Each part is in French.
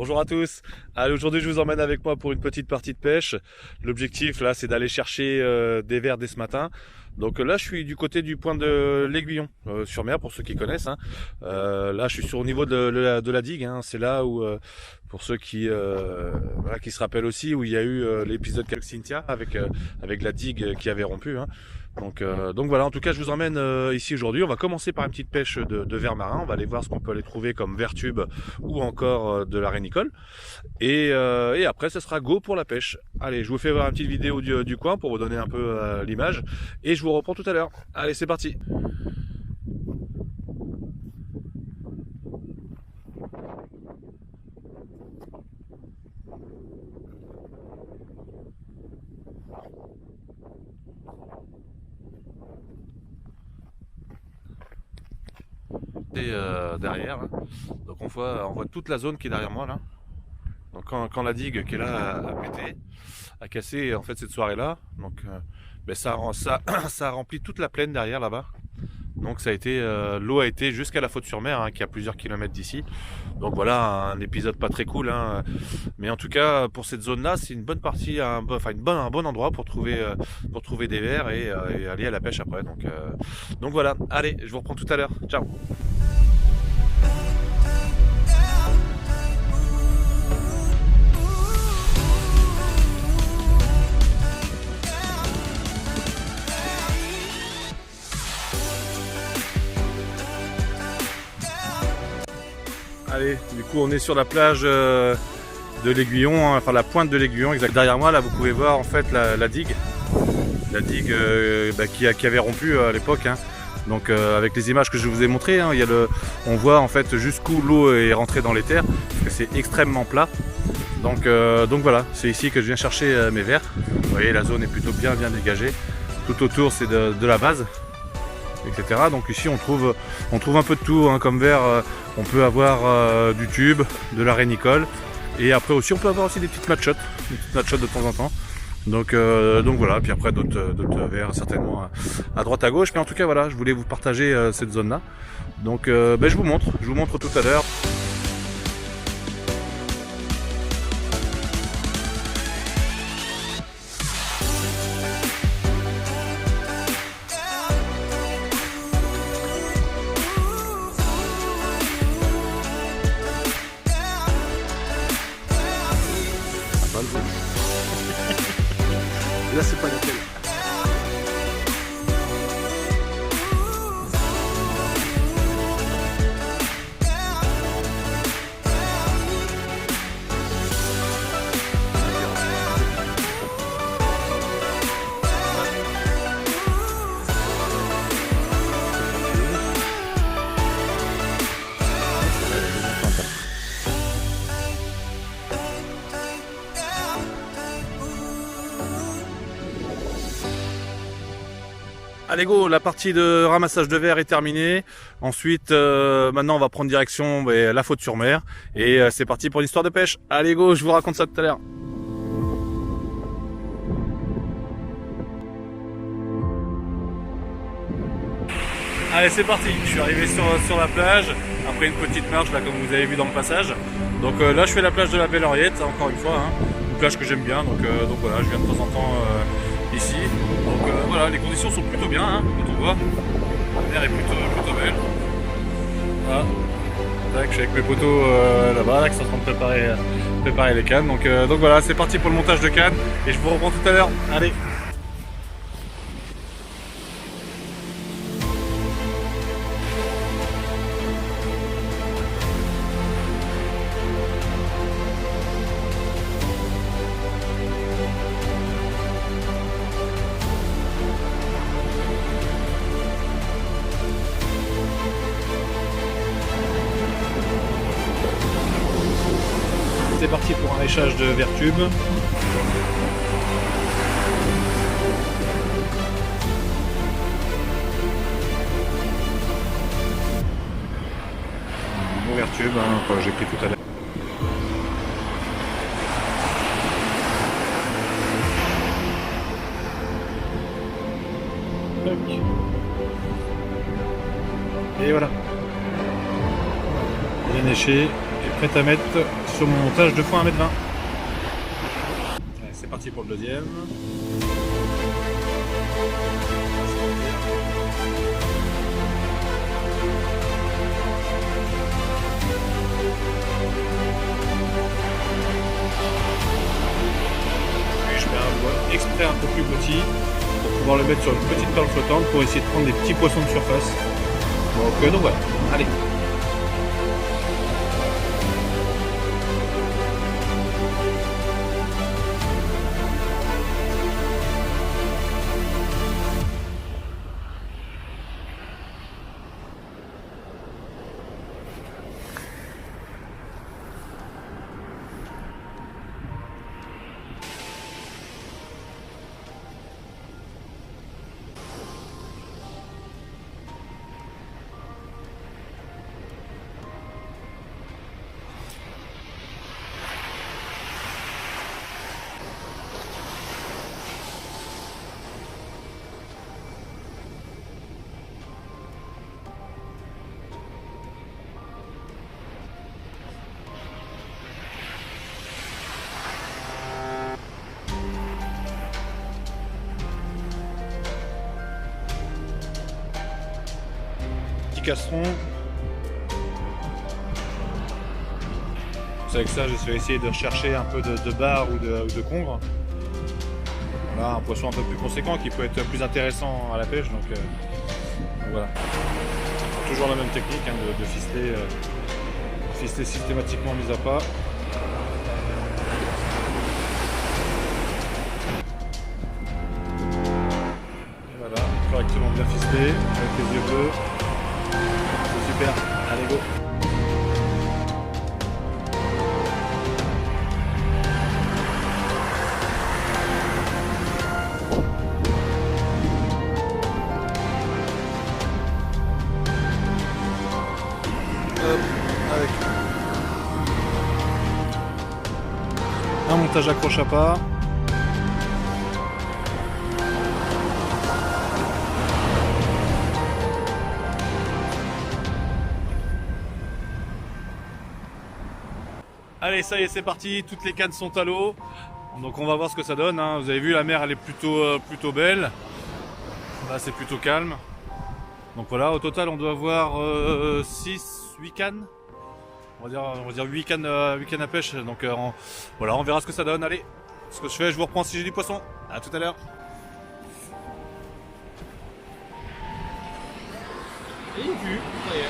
Bonjour à tous. Allez, aujourd'hui je vous emmène avec moi pour une petite partie de pêche. L'objectif là c'est d'aller chercher des vers dès ce matin. Donc là je suis du côté du point de l'Aiguillon sur mer pour ceux qui connaissent. Là je suis au niveau de la digue. C'est là où pour ceux voilà, qui se rappellent aussi où il y a eu l'épisode avec Cynthia avec la digue qui avait rompu. Donc voilà, en tout cas je vous emmène ici aujourd'hui. On va commencer par une petite pêche de vers marins. On va aller voir ce qu'on peut aller trouver comme vers tube ou encore de la rénicole. Et après ce sera go pour la pêche. Allez, je vous fais voir une petite vidéo du coin pour vous donner un peu l'image. Et je vous reprends tout à l'heure. Allez, c'est parti. Et derrière, hein. Donc on voit toute la zone qui est derrière moi là. Donc quand la digue qui est là a pété, a cassé en fait cette soirée là, donc ça a rempli toute la plaine derrière là-bas. Donc ça a été l'eau a été jusqu'à la Faute-sur-Mer, qui est à plusieurs kilomètres d'ici. Donc voilà un épisode pas très cool, mais en tout cas pour cette zone là c'est une bonne partie, un bon endroit pour trouver des vers et aller à la pêche après. Donc voilà, allez je vous reprends tout à l'heure, ciao. Allez, du coup on est sur la plage de l'Aiguillon, enfin la pointe de l'Aiguillon, exact. Derrière moi là vous pouvez voir en fait la digue. La digue qui avait rompu à l'époque. Donc avec les images que je vous ai montrées, on voit en fait jusqu'où l'eau est rentrée dans les terres, parce que c'est extrêmement plat. Donc voilà, c'est ici que je viens chercher mes vers. Vous voyez la zone est plutôt bien dégagée. Tout autour c'est de la base, etc. Donc ici on trouve un peu de tout comme vers. On peut avoir du tube, de la rénicole, et après aussi on peut avoir aussi des petites matchottes de temps en temps. Donc voilà, puis après d'autres vers certainement à droite à gauche. Mais en tout cas voilà, je voulais vous partager cette zone là. Donc je vous montre tout à l'heure. Là c'est pas la télé. Allez go, la partie de ramassage de vers est terminée. Ensuite, maintenant on va prendre direction la Faute-sur-Mer. Et c'est parti pour une histoire de pêche. Allez go, je vous raconte ça tout à l'heure. Allez c'est parti, je suis arrivé sur la plage, après une petite marche là comme vous avez vu dans le passage. Donc là je fais la plage de la Belle Henriette, encore une fois, une plage que j'aime bien, donc voilà, je viens de temps en temps ici. Donc voilà, les conditions sont plutôt bien, quand on voit. La mer est plutôt belle. Voilà. Tac, je suis avec mes poteaux là-bas, là, qui sont en train de préparer les cannes. Donc voilà, c'est parti pour le montage de cannes et je vous reprends tout à l'heure. Allez. C'est parti pour un échage de vers tube. Bon vers tube, que j'ai pris tout à l'heure. Et voilà. Bien éché. est prête à mettre sur mon montage 2 fois 1,20 m. C'est parti pour le deuxième. Je mets un doigt exprès un peu plus petit pour pouvoir le mettre sur une petite perle flottante pour essayer de prendre des petits poissons de surface. Donc voilà, allez. Castron. C'est avec ça je vais essayer de rechercher un peu de bar ou de congre. Voilà, un poisson un peu plus conséquent qui peut être plus intéressant à la pêche. Donc voilà. Toujours la même technique hein, de ficeler, ficeler systématiquement mis à pas. Et voilà, correctement bien ficelé avec les yeux bleus. Super, allez go. Hop, avec un montage accroche à pas. Allez, ça y est, c'est parti, toutes les cannes sont à l'eau. Donc on va voir ce que ça donne. Hein. Vous avez vu, la mer elle est plutôt belle. Là c'est plutôt calme. Donc voilà, au total on doit avoir 8 cannes. On va dire 8 cannes à pêche. Donc voilà, on verra ce que ça donne. Allez, ce que je fais, je vous reprends si j'ai du poisson. À tout à l'heure. Et vu, ça y est.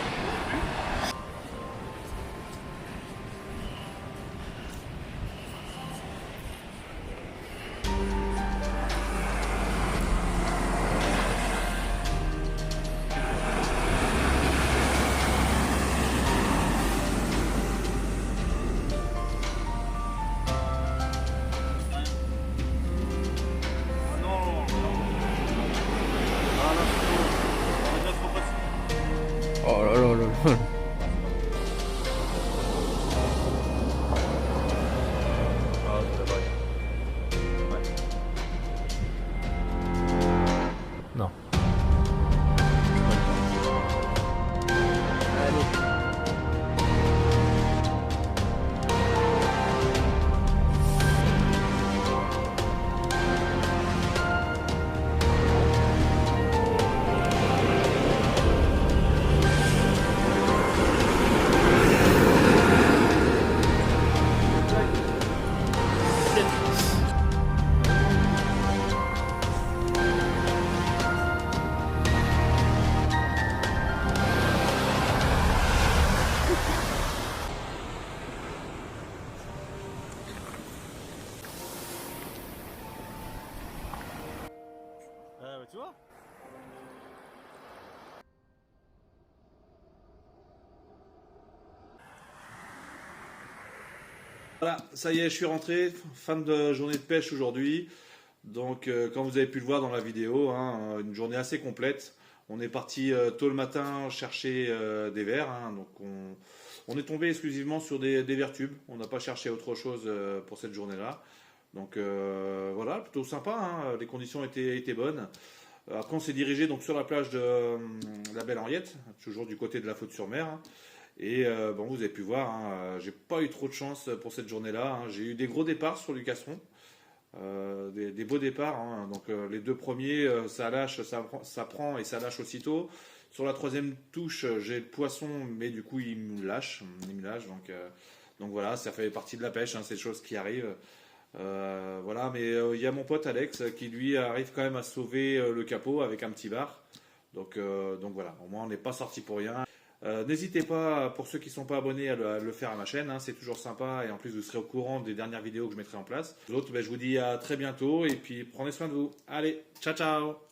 Oh là là là là. Non. Tu vois ? Voilà, ça y est, je suis rentré, fin de journée de pêche aujourd'hui. Donc, comme vous avez pu le voir dans la vidéo, hein, une journée assez complète. On est parti tôt le matin chercher des vers. Hein, donc, on est tombé exclusivement sur des vers tubes. On n'a pas cherché autre chose pour cette journée-là. Donc, voilà, plutôt sympa. Hein, les conditions étaient bonnes. Après, on s'est dirigé donc sur la plage de la Belle Henriette, toujours du côté de la Faute-sur-Mer. Hein. Et bon, vous avez pu voir, hein, j'ai pas eu trop de chance pour cette journée-là. Hein. J'ai eu des gros départs sur Lucasson, des beaux départs. Hein. Donc les deux premiers, ça lâche, ça prend et ça lâche aussitôt. Sur la troisième touche, j'ai le poisson, mais du coup il me lâche. Donc voilà, ça fait partie de la pêche, hein, c'est des choses qui arrivent. Voilà, mais il y a mon pote Alex qui lui arrive quand même à sauver le capot avec un petit bar. Donc voilà, au moins on n'est pas sorti pour rien. N'hésitez pas, pour ceux qui ne sont pas abonnés, à le faire à ma chaîne, hein, c'est toujours sympa et en plus vous serez au courant des dernières vidéos que je mettrai en place. L'autre, je vous dis à très bientôt et puis prenez soin de vous. Allez, ciao ciao!